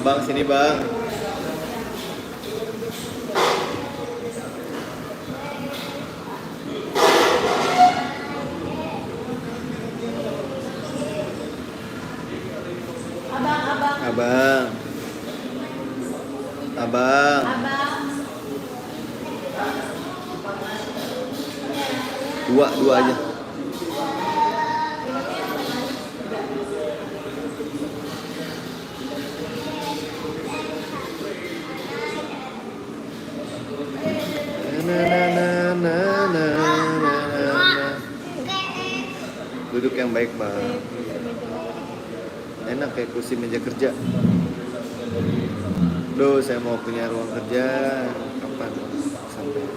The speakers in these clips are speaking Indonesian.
Bang, sini bang. Abang. Abang. Dua aja. Duduk yang baik bang. Enak kayak kursi meja kerja. Duh, saya mau punya ruang kerja. Kapan sampai?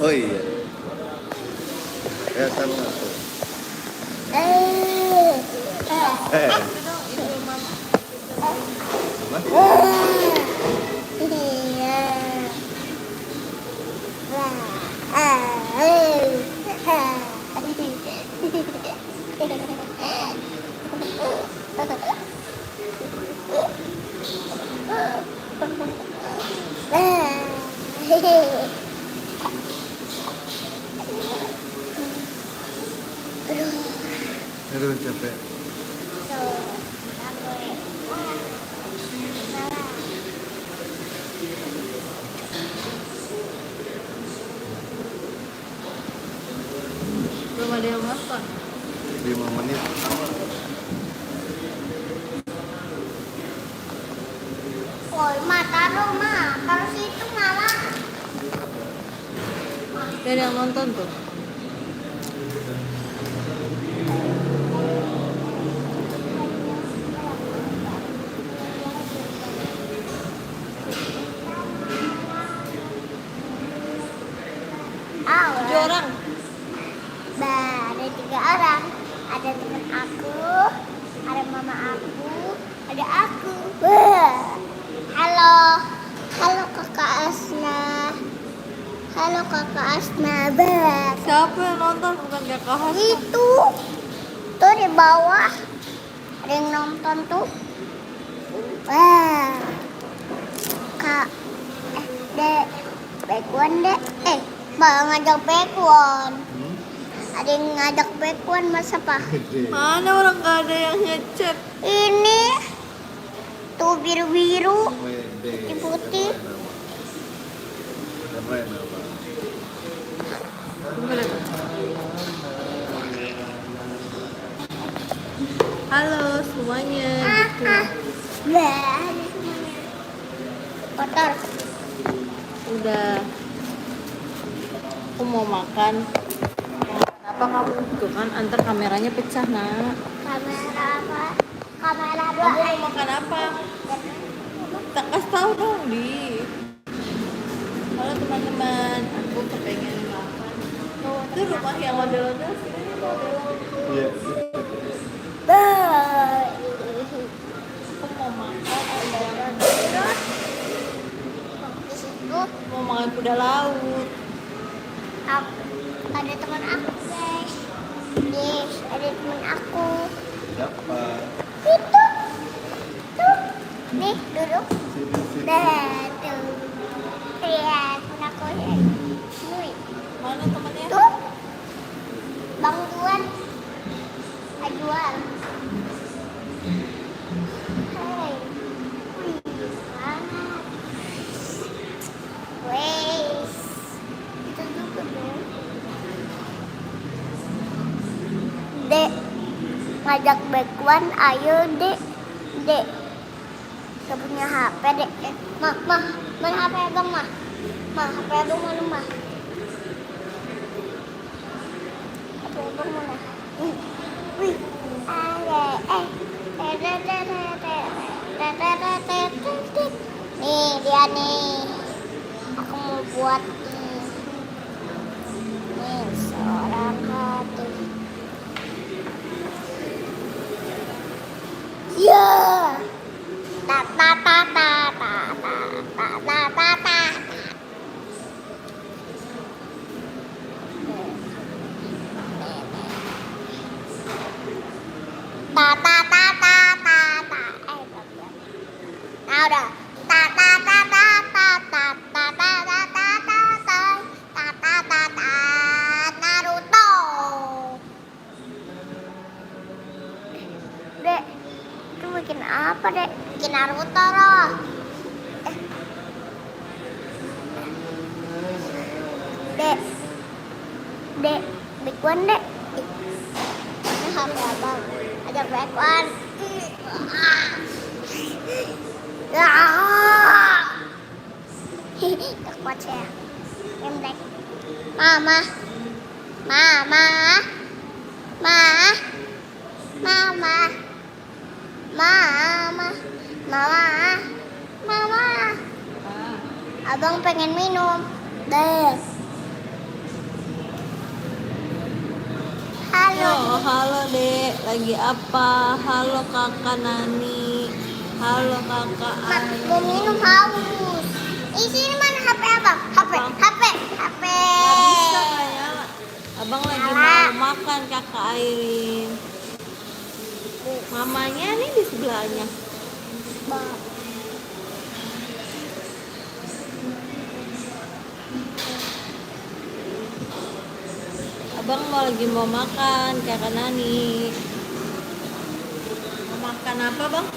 Oh iya. Kelihatan nggak tuh? Aduh capek. Belum ada yang makan. 5 menit. Woi, taruh situ malah. Dan yang nonton tuh. Tujuh orang. Ada 3 orang. Ada teman aku, ada mama aku, ada aku. Halo, halo kakak Asna. Halo kakak Asna. Siapa yang nonton? Bukan kakak Hasna. Itu, tuh di bawah ada yang nonton tuh. Kak, dek, Bekwan dek. Malah ngajak Bekwan. Ada yang ngajak Bekwan masa apa? Mana orang gak ada yang ngechat. Ini tuh biru-biru, putih-putih. Halo semuanya. Gitu. Kotor. Udah. Aku mau makan. Kenapa kamu tuh kan antar kameranya pecah nak? Kamera apa? Kamera Kamu mau makan apa? Tak kasih tahu dong di. Halo teman-teman, aku kepengen makan. Oh, itu rumah yang model-model sini model. Iya. Aku mau makan ayam. Di situ Mau makan kuda laut. ada teman aku guys. Yes, ada teman aku. Siapa? Itu, tuh, nih duduk. Tuh, lihat teman aku ya. Nih, Mana temannya? tuh, Bang Juan, Ajuan. Hai, mana? Wes, itu juga dong. Dek, ngajak bekuan, ayo dek. Dek, gak punya HP dek. Mah, mana HP abang mah? Mah, HP abang mana mah? HP abang mana? Wih, nih dia nih. Aku mau buat nih. Nih seorang hati. Ya. Ta ta ta ta ta ta ta ta ta ta. Ta ta ta ta ta ta. Nào dah. Ta ta ta ta ta ta ta ta ta ta ta ta ta ta ta ta Naruto. Dek, itu bikin apa dek? Bikin Naruto loh. Dek, dek, bekuan dek. Ini HP abang. Ajak bekuan. Gak kuat saya. Embrek. Mama. Mama. Mama. Mama. Mama. Mama. Mama. Abang pengen minum. Dek. Halo. Halo dek, lagi apa? Halo kakak Nani. Halo kakak Mak, Ani. mau minum haus. Sini mana HP abang? HP. Gak bisa ya. Abang lagi mau makan kakak Airin. Mamanya nih di sebelahnya. Bang. Abang lagi mau makan kakak Nani. Mau makan apa bang?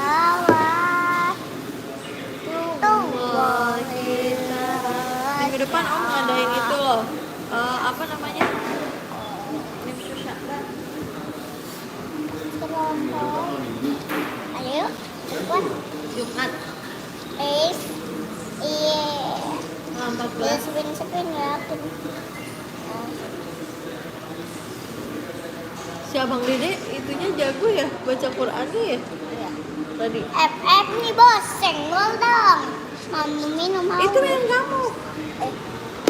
Selawat untuk Minggu depan om ngadain itu loh. Apa namanya? Minggu Syakban. Ayo, buat Jumat. iya. 14. Spin ya. Si abang Dede itunya jago ya baca Qurannya ya tadi. FF nih bos, senggol dong. Mau minum haus. Itu yang kamu.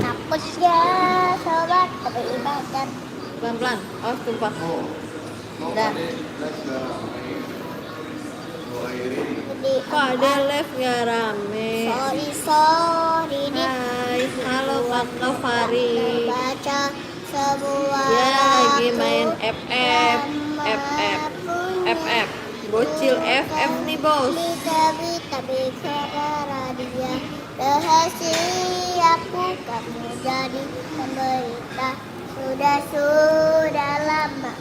Napus ya sobat, tapi ibadat. Pelan-pelan, awas tumpah. Dah. Jadi Kok ada live ya rame. sorry Hai, halo kakak Fari. baca sebuah Ya lagi lagu main FF. Bocil FF nih bos. tapi karena dia rahasiaku kamu jadi pemberita sudah lama.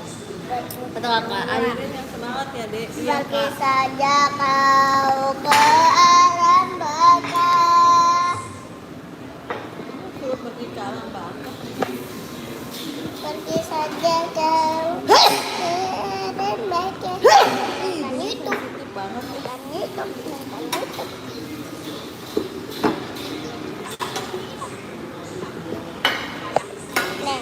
Kata kakak Airin yang semangat ya dek. Iya Pergi kak. saja kau ke alam baka. Suruh pergi ke alam baka. Pergi saja kau ke alam baka. Bukan itu, Sensitif banget ya. bukan itu, bukan itu. Nih.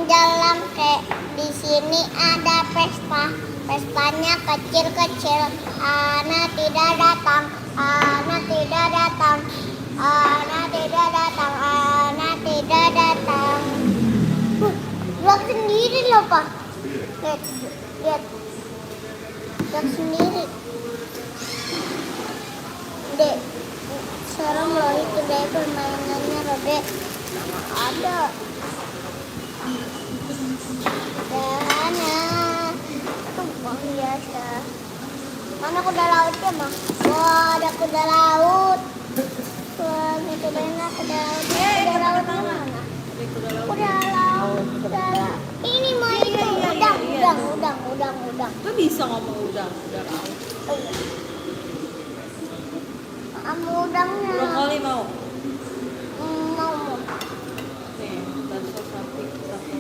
Jalan kek di sini ada pesta. Pestanya kecil-kecil. Ana tidak datang. Ana tidak datang. Ana tidak datang. Ana tidak datang. Lihat sendiri loh pak. Lihat, lihat. Lihat sendiri. Dek, serem loh itu dek permainannya loh dek. Mana ada. Dana, tumpang biasa. Mana kuda lautnya mah? Wah, ada kuda laut. Wah, itu banyak kuda laut. Kuda laut mana? Kuda laut. Ini mah itu udang. udang. Gak bisa ngomong udang, udah laut. Oh, iya. Kamu udangnya. Brokoli mau? Mau. Nih, bakso sapi, bakso sapi.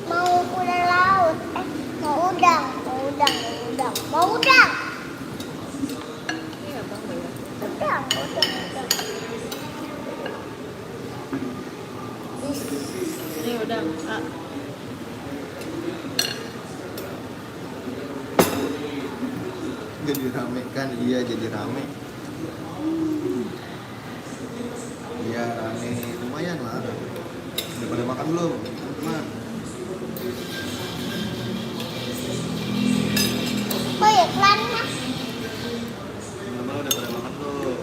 Mau kuda laut. Mau udang. Mau udang. Ini abang bayar. Udang. Ini udang. Ah. Jadi rame kan? Iya, jadi rame. Iya, rame. Lumayan lah. Udah pada makan belum, teman-teman? Oh, iklannya. Teman-teman udah pada makan belum?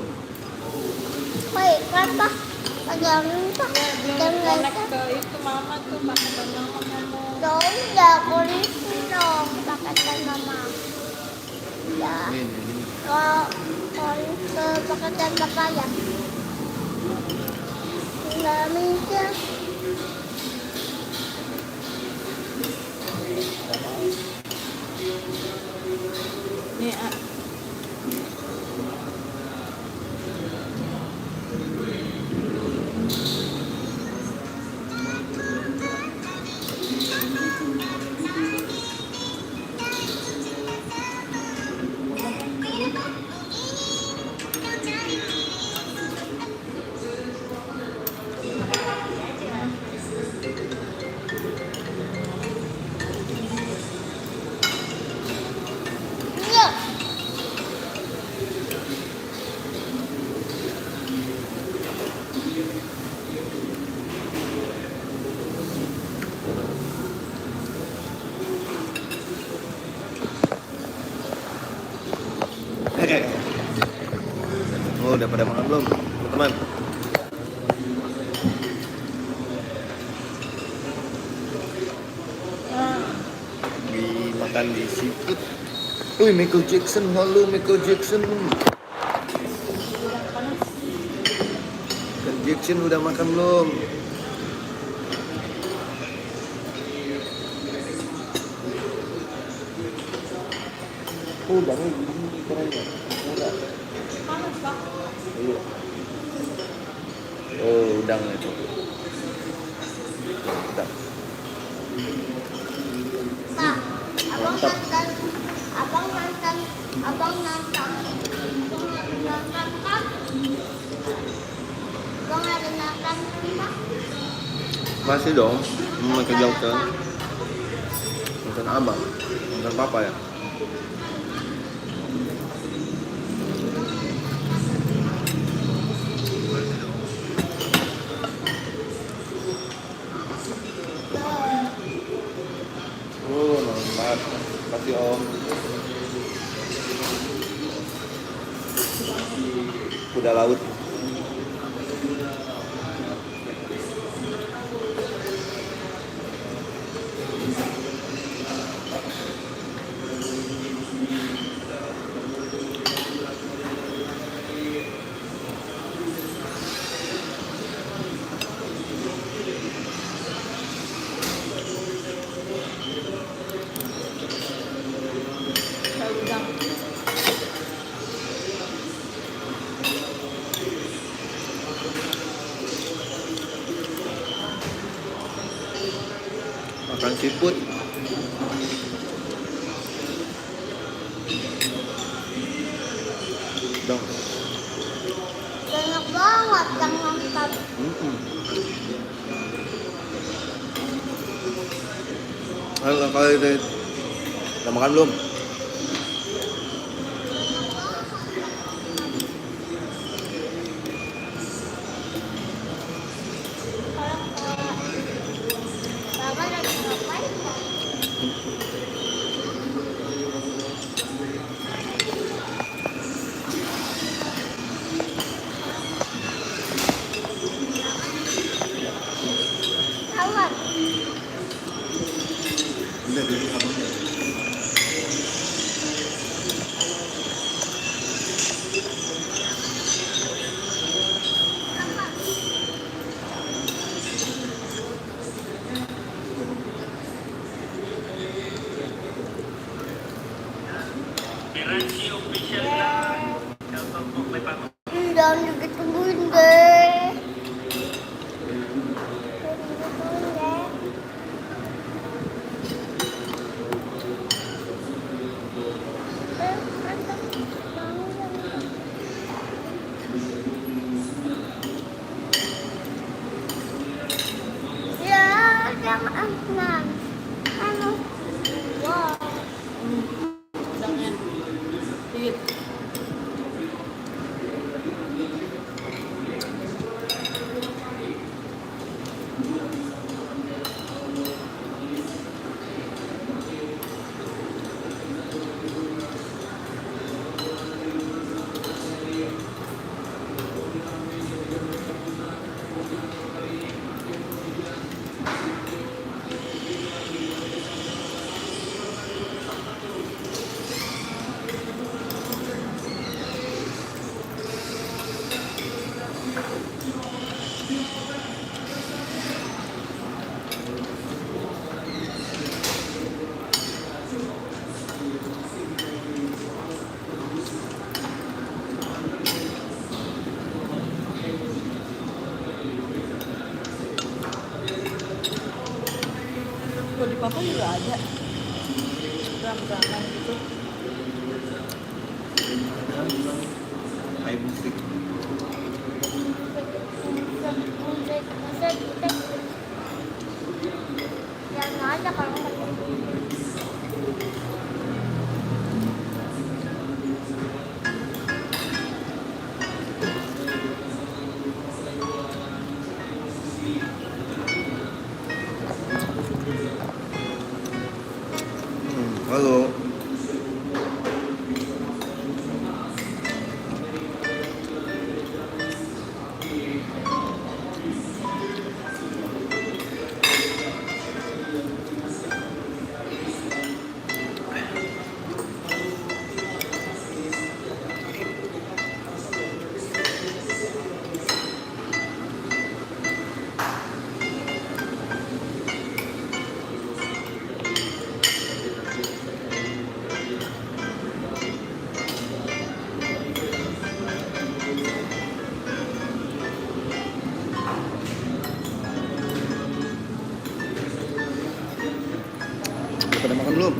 Oh, iklan pak. Jangan lupa. Belum connect ke itu mama tuh pakai mama ngomong. Udah, polisi dong. Paketan mama. Ya. Ini. Ke paketan papa ya. Nggak mikir. Nih, ah. Iya. Oh, udah pada makan belum, teman-teman? Makan di seafood. Wih, Michael Jackson, halo Michael Jackson. Michael Jackson udah makan belum? Oh, udangnya gini caranya. Udah. Panas, Pak. Iya. Oh, udangnya tuh. Udang. Pak, Mantap. abang nonton kan? Abang ada nonton Pak? Masih dong. Michael Jackson. Nonton abang. Nonton papa ya. Oh, mantap. Kasih om. Kuda laut. Kayak udang. Makan seafood. Dong. Banyak banget yang nonton. Ayo, kali itu. Udah makan belum? Bapak lagi ngapain Pak? Kawan. Udah, abang. Yang enam. Anu. Wow. Jangan. Dikit. Kalau di papa juga ada gram-graman gitu. Kayak musik. Yang ada kalau nggak. Halo. Udah pada makan belum?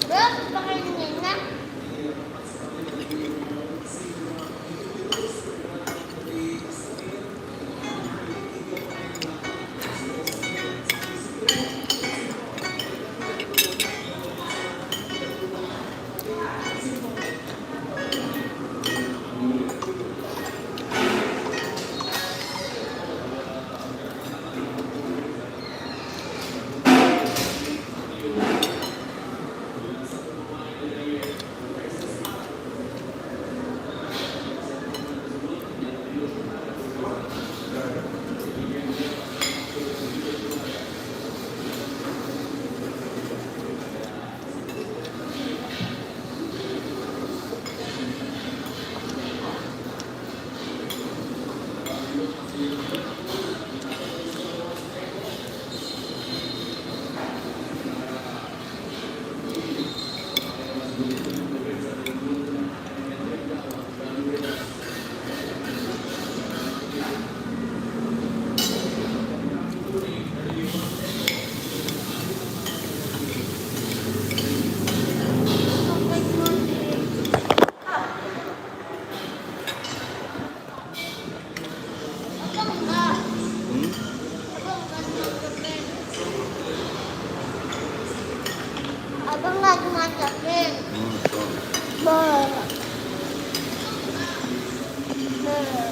Terus pakai minyak. Abang nggak dimasakin. Boleh. Boleh.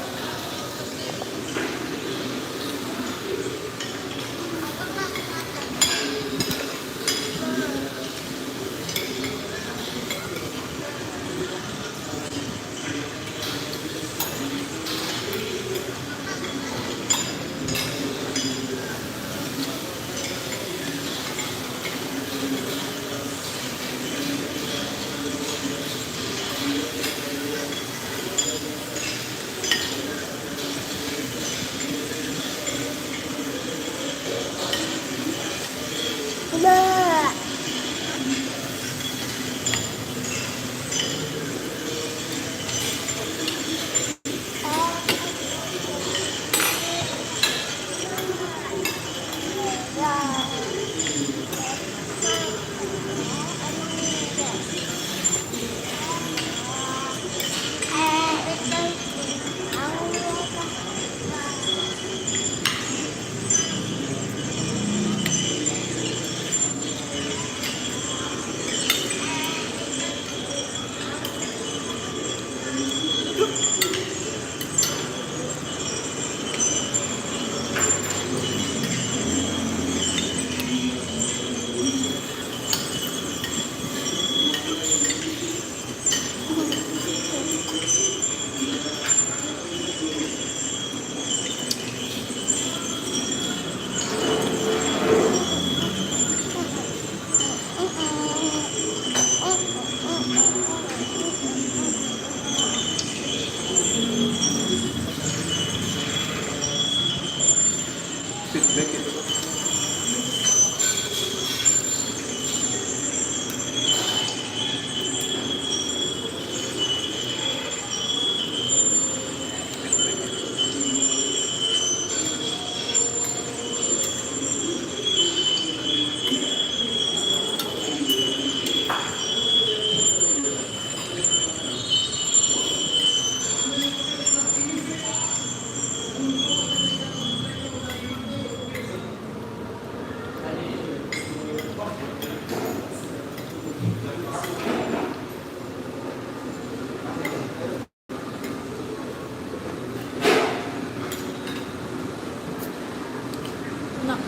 Nak.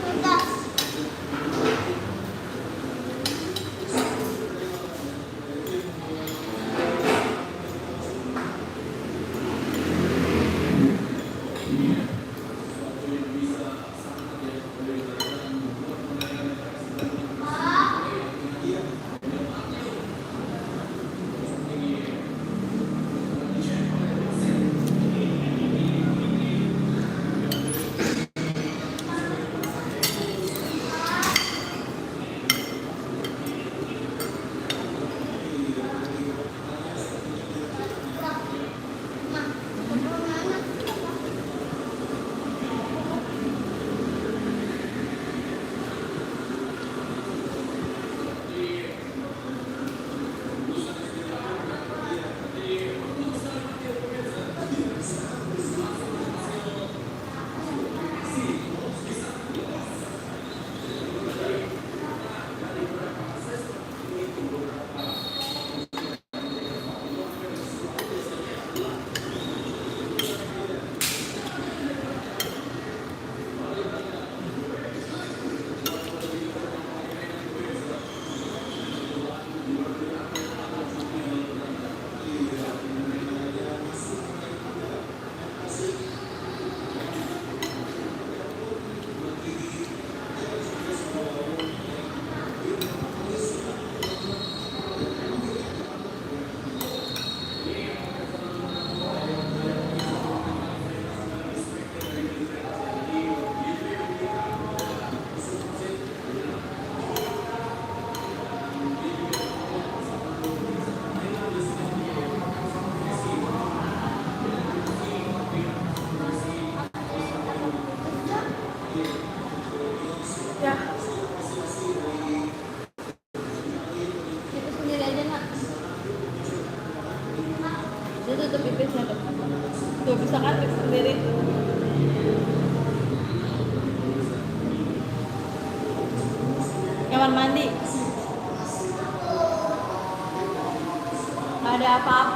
Udah. Ya. Pipis sendiri aja nak. Dia tutup pipisnya tuh. Tuh bisa kan pipis sendiri. Kamar mandi. Gak ada apa-apa.